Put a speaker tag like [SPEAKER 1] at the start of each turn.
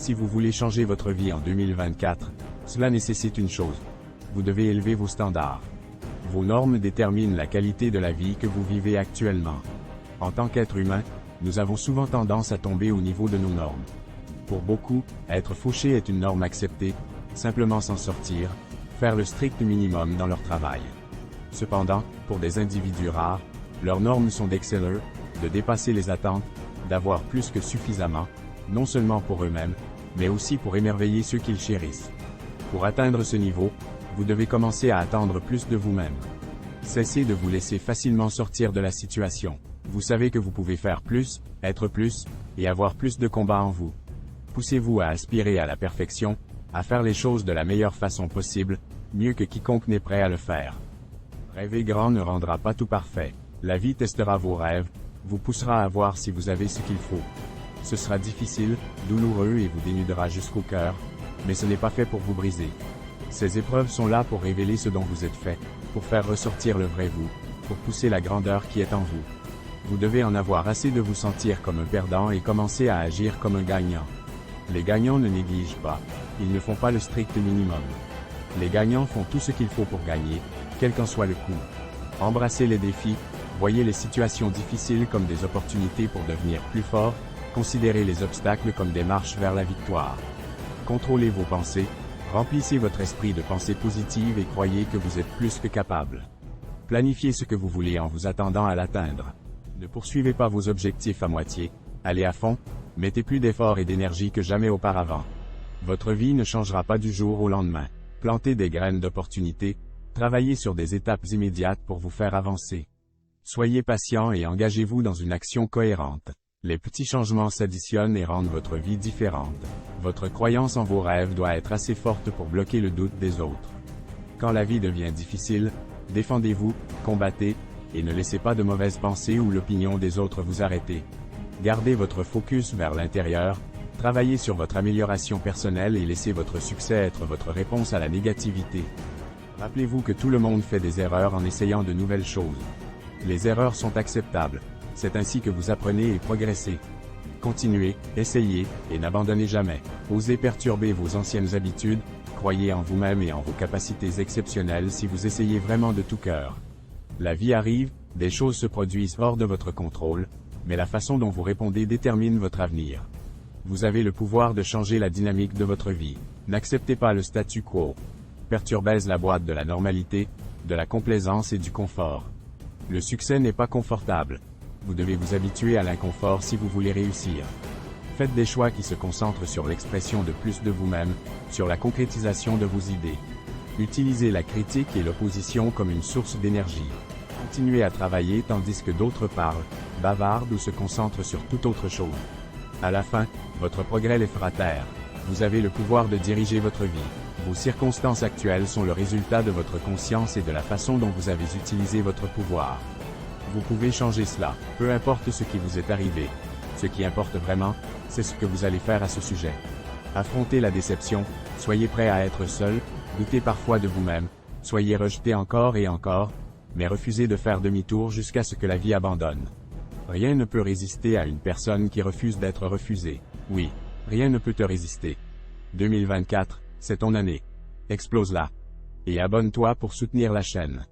[SPEAKER 1] Si vous voulez changer votre vie en 2024, cela nécessite une chose. Vous devez élever vos standards. Vos normes déterminent la qualité de la vie que vous vivez actuellement. En tant qu'être humain, nous avons souvent tendance à tomber au niveau de nos normes. Pour beaucoup, être fauché est une norme acceptée, simplement s'en sortir, faire le strict minimum dans leur travail. Cependant, pour des individus rares, leurs normes sont d'exceller, de dépasser les attentes, d'avoir plus que suffisamment, non seulement pour eux-mêmes, mais aussi pour émerveiller ceux qu'ils chérissent. Pour atteindre ce niveau, vous devez commencer à attendre plus de vous-même. Cessez de vous laisser facilement sortir de la situation. Vous savez que vous pouvez faire plus, être plus, et avoir plus de combats en vous. Poussez-vous à aspirer à la perfection, à faire les choses de la meilleure façon possible, mieux que quiconque n'est prêt à le faire. Rêver grand ne rendra pas tout parfait. La vie testera vos rêves, vous poussera à voir si vous avez ce qu'il faut. Ce sera difficile, douloureux et vous dénudera jusqu'au cœur, mais ce n'est pas fait pour vous briser. Ces épreuves sont là pour révéler ce dont vous êtes fait, pour faire ressortir le vrai vous, pour pousser la grandeur qui est en vous. Vous devez en avoir assez de vous sentir comme un perdant et commencer à agir comme un gagnant. Les gagnants ne négligent pas, ils ne font pas le strict minimum. Les gagnants font tout ce qu'il faut pour gagner, quel qu'en soit le coût. Embrassez les défis, voyez les situations difficiles comme des opportunités pour devenir plus fort, considérez les obstacles comme des marches vers la victoire. Contrôlez vos pensées, remplissez votre esprit de pensées positives et croyez que vous êtes plus que capable. Planifiez ce que vous voulez en vous attendant à l'atteindre. Ne poursuivez pas vos objectifs à moitié, allez à fond, mettez plus d'efforts et d'énergie que jamais auparavant. Votre vie ne changera pas du jour au lendemain. Plantez des graines d'opportunités, travaillez sur des étapes immédiates pour vous faire avancer. Soyez patient et engagez-vous dans une action cohérente. Les petits changements s'additionnent et rendent votre vie différente. Votre croyance en vos rêves doit être assez forte pour bloquer le doute des autres. Quand la vie devient difficile, défendez-vous, combattez, et ne laissez pas de mauvaises pensées ou l'opinion des autres vous arrêter. Gardez votre focus vers l'intérieur, travaillez sur votre amélioration personnelle et laissez votre succès être votre réponse à la négativité. Rappelez-vous que tout le monde fait des erreurs en essayant de nouvelles choses. Les erreurs sont acceptables. C'est ainsi que vous apprenez et progressez. Continuez, essayez, et n'abandonnez jamais. Osez perturber vos anciennes habitudes, croyez en vous-même et en vos capacités exceptionnelles si vous essayez vraiment de tout cœur. La vie arrive, des choses se produisent hors de votre contrôle, mais la façon dont vous répondez détermine votre avenir. Vous avez le pouvoir de changer la dynamique de votre vie. N'acceptez pas le statu quo. Perturbez la boîte de la normalité, de la complaisance et du confort. Le succès n'est pas confortable. Vous devez vous habituer à l'inconfort si vous voulez réussir. Faites des choix qui se concentrent sur l'expression de plus de vous-même, sur la concrétisation de vos idées. Utilisez la critique et l'opposition comme une source d'énergie. Continuez à travailler tandis que d'autres parlent, bavardent ou se concentrent sur toute autre chose. À la fin, votre progrès les fera taire. Vous avez le pouvoir de diriger votre vie. Vos circonstances actuelles sont le résultat de votre conscience et de la façon dont vous avez utilisé votre pouvoir. Vous pouvez changer cela, peu importe ce qui vous est arrivé. Ce qui importe vraiment, c'est ce que vous allez faire à ce sujet. Affrontez la déception, soyez prêt à être seul, doutez parfois de vous-même, soyez rejeté encore et encore, mais refusez de faire demi-tour jusqu'à ce que la vie abandonne. Rien ne peut résister à une personne qui refuse d'être refusée. Oui, rien ne peut te résister. 2024, c'est ton année. Explose-la. Et abonne-toi pour soutenir la chaîne.